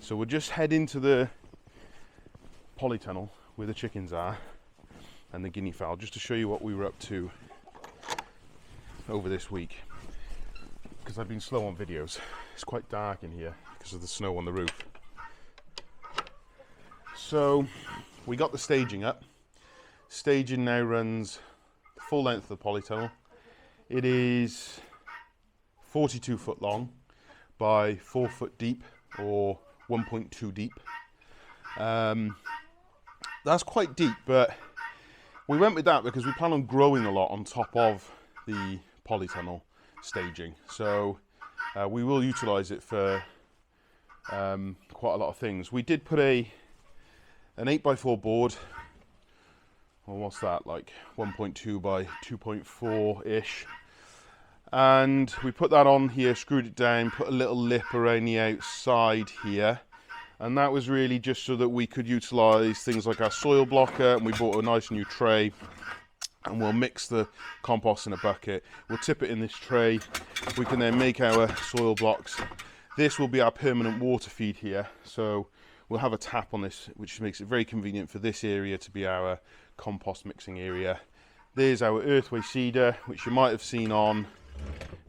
So we'll just head into the polytunnel where the chickens are and the guinea fowl, just to show you what we were up to over this week, because I've been slow on videos. It's quite dark in here because of the snow on the roof. So we got the staging up. Staging now runs the full length of the polytunnel. It is 42 foot long by 4 foot deep, or 1.2 deep. That's quite deep, but we went with that because we plan on growing a lot on top of the polytunnel staging. So we will utilize it for quite a lot of things. We did put an 8x4 board, or what's that, like 1.2 by 2.4 ish, and we put that on here, screwed it down, put a little lip around the outside here, and that was really just so that we could utilize things like our soil blocker. And we bought a nice new tray, and we'll mix the compost in a bucket, we'll tip it in this tray, we can then make our soil blocks. This will be our permanent water feed here, so we'll have a tap on this, which makes it very convenient for this area to be our compost mixing area. There's our earthway seeder, which you might have seen on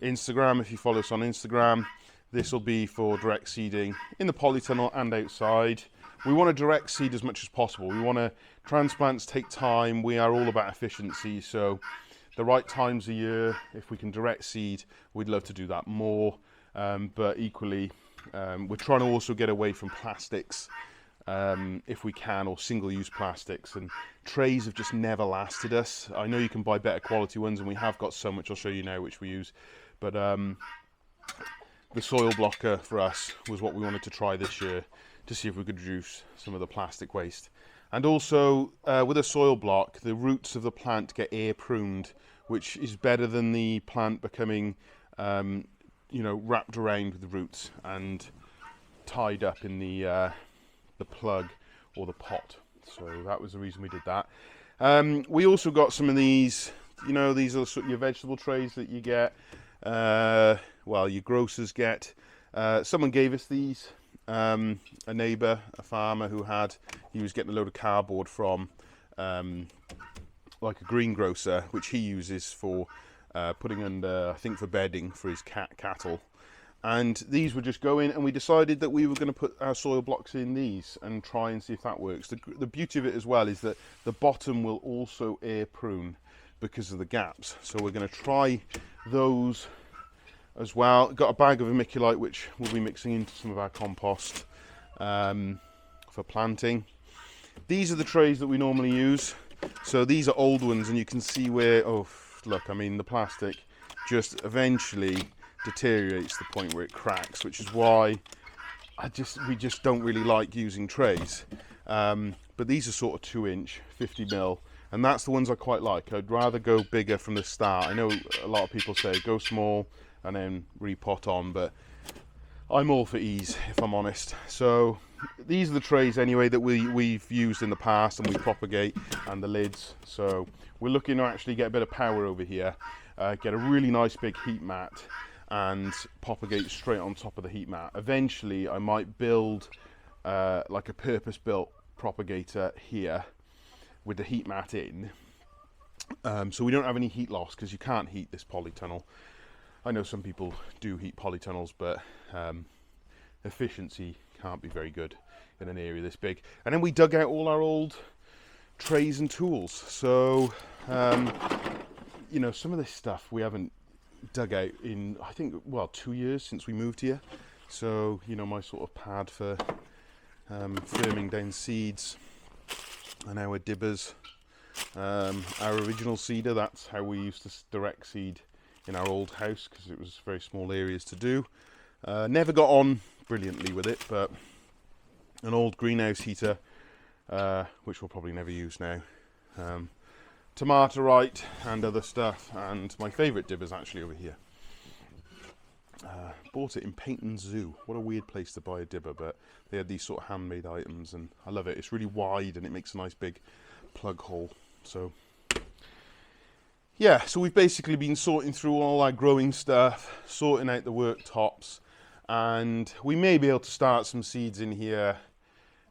Instagram if you follow us on Instagram. This will be for direct seeding in the polytunnel and outside. We want to direct seed as much as possible. We want to, transplants take time. We are all about efficiency, so the right times of year, if we can direct seed, we'd love to do that more. But equally, we're trying to also get away from plastics if we can, or single-use plastics, and trays have just never lasted us. I know you can buy better quality ones, and we have got some, which I'll show you now, which we use, but the soil blocker for us was what we wanted to try this year, to see if we could reduce some of the plastic waste. And also with a soil block, the roots of the plant get air pruned, which is better than the plant becoming wrapped around with the roots and tied up in the plug or the pot. So that was the reason we did that. We also got some of these, these are sort of your vegetable trays that you get, your grocers get. Someone gave us these, a neighbour, a farmer he was getting a load of cardboard from like a greengrocer, which he uses for putting under, I think, for bedding for his cattle. And these were just going, and we decided that we were going to put our soil blocks in these and try and see if that works. The beauty of it as well is that the bottom will also air prune because of the gaps. So we're going to try those as well. Got a bag of vermiculite, which we'll be mixing into some of our compost for planting. These are the trays that we normally use. So these are old ones, and you can see where, look, I mean, the plastic just eventually deteriorates to the point where it cracks, which is why we just don't really like using trays. But these are sort of 2-inch, 50mm, and that's the ones I quite like. I'd rather go bigger from the start. I know a lot of people say go small and then repot on, but I'm all for ease, if I'm honest. So these are the trays anyway that we've used in the past, and we propagate, and the lids. So we're looking to actually get a bit of power over here, get a really nice big heat mat, and propagate straight on top of the heat mat. Eventually I might build like a purpose-built propagator here with the heat mat in, so we don't have any heat loss, because you can't heat this polytunnel. I know some people do heat polytunnels, but efficiency can't be very good in an area this big. And then we dug out all our old trays and tools. So some of this stuff we haven't dug out in, I think, 2 years since we moved here. So my sort of pad for firming down seeds, and our dibbers, our original seeder. That's how we used to direct seed in our old house, because it was very small areas to do. Never got on brilliantly with it, but an old greenhouse heater, which we'll probably never use now. Tomatorite and other stuff, and my favourite dibber's actually over here. Bought it in Payton Zoo. What a weird place to buy a dibber, but they had these sort of handmade items, and I love it. It's really wide and it makes a nice big plug hole. So yeah, so we've basically been sorting through all our growing stuff, sorting out the worktops, and we may be able to start some seeds in here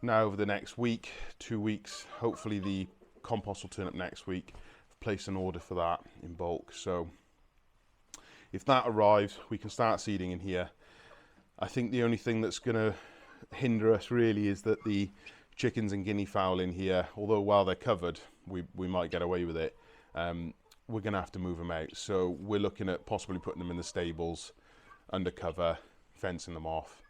now over the next week, 2 weeks. Hopefully the compost will turn up next week. I've placed an order for that in bulk, so if that arrives we can start seeding in here. I think the only thing that's going to hinder us really is that the chickens and guinea fowl in here, although while they're covered we might get away with it, we're going to have to move them out. So we're looking at possibly putting them in the stables under cover, fencing them off,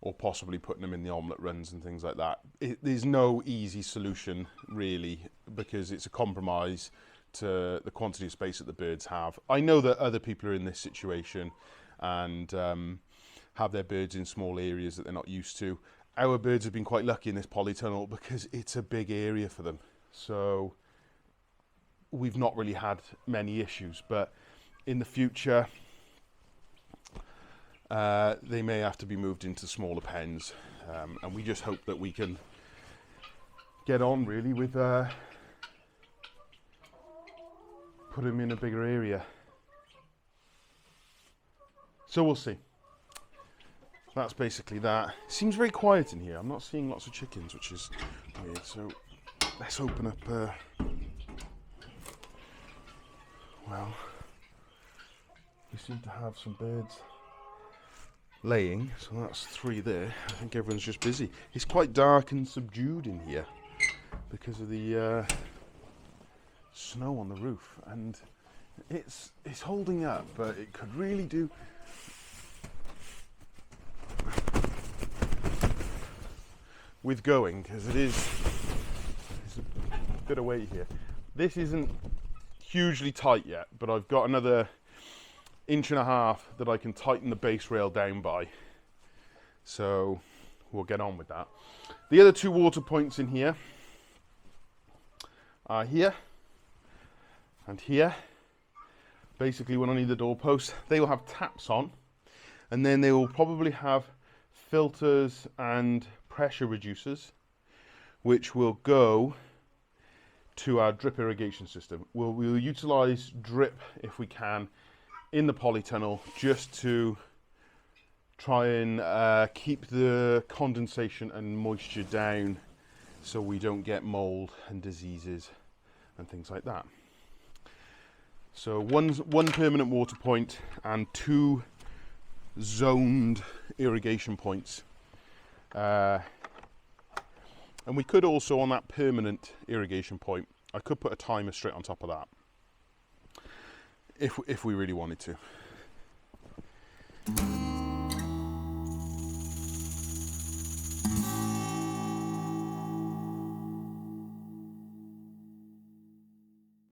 or possibly putting them in the omelette runs and things like that. There's no easy solution really, because it's a compromise to the quantity of space that the birds have. I know that other people are in this situation and have their birds in small areas that they're not used to. Our birds have been quite lucky in this polytunnel because it's a big area for them, so we've not really had many issues. But in the future they may have to be moved into smaller pens, and we just hope that we can get on really with put them in a bigger area. So we'll see. That's basically that. It seems very quiet in here. I'm not seeing lots of chickens, which is weird. So let's open up. Well, we seem to have some birds laying, so that's 3 there. I think everyone's just busy. It's quite dark and subdued in here because of the snow on the roof, and it's holding up, but it could really do with going, because it's a bit of weight here. This isn't hugely tight yet, but I've got another 1.5 inches that I can tighten the base rail down by, so we'll get on with that. The other 2 water points in here are here and here. Basically, when I need the doorposts, they will have taps on, and then they will probably have filters and pressure reducers, which will go to our drip irrigation system. We'll utilize drip if we can in the polytunnel, just to try and keep the condensation and moisture down, so we don't get mold and diseases and things like that. So one permanent water point and 2 zoned irrigation points. And we could also, on that permanent irrigation point, I could put a timer straight on top of that if we really wanted to.